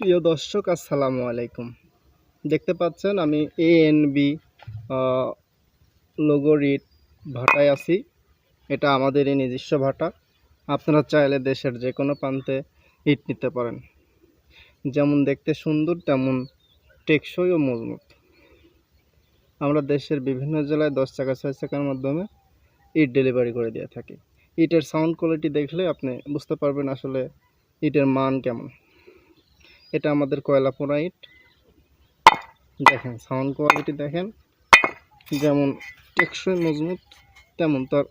প্রিয় দর্শক, আসসালামু আলাইকুম। দেখতে পাচ্ছেন আমি এএনবি লোগোর ইট ভাটায় আছি। এটা আমাদেরই নিজস্ব ভাটা। আপনারা চাইলে দেশের যে কোনো প্রান্তে ইট নিতে পারেন। যেমন দেখতে সুন্দর তেমন টেকসই ও মজবুত। আমরা দেশের বিভিন্ন জেলায় 10 টাকা 6 টাকার মাধ্যমে ইট ডেলিভারি করে দিয়ে থাকি। ইটের সাউন্ড কোয়ালিটি দেখলে আপনি বুঝতে পারবেন আসলে ইটের মান কেমন। এটা আমাদের কয়লা পোড়া ইট। দেখেন সাউন্ড কোয়ালিটি দেখেন, যেমন টেকসই মজবুত তেমন তার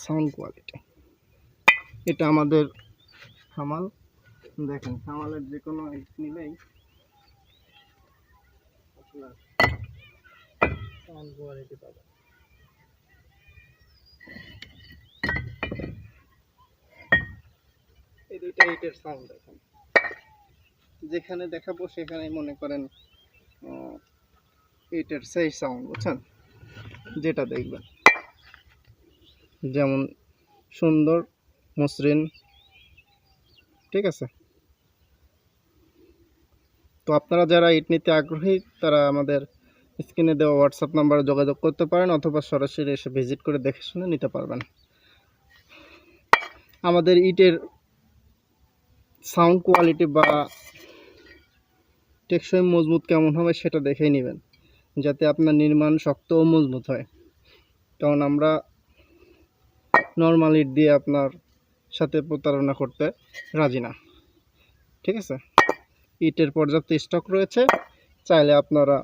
সাউন্ড কোয়ালিটি। এটা আমাদের হামাল। দেখেন হামালের যে কোনো ইট নিলেই সাউন্ড কোয়ালিটি পাবেন। এই দুইটা ইটের সাউন্ড দেখেন, যেখানে দেখাবো সেখানেই মনে করেন ইটের সেই সাউন্ড, বুঝছেন? যেটা দেখবেন যেমন সুন্দর মসৃণ, ঠিক আছে? তো আপনারা যারা ইট নিতে আগ্রহী তারা আমাদের স্ক্রিনে দেওয়া হোয়াটসঅ্যাপ নাম্বারে যোগাযোগ করতে পারেন, অথবা সরাসরি এসে ভিজিট করে দেখে শুনে নিতে পারবেন। আমাদের ইটের সাউন্ড কোয়ালিটি বা টেকসই মজবুত কেমন হবে সেটা দেখেই নেবেন, যাতে আপনার নির্মাণ শক্ত ও মজবুত হয়। কারণ আমরা নর্মাল ইট দিয়ে আপনার সাথে প্রতারণা করতে রাজি না, ঠিক আছে? ইটের পর্যাপ্ত স্টক রয়েছে, চাইলে আপনারা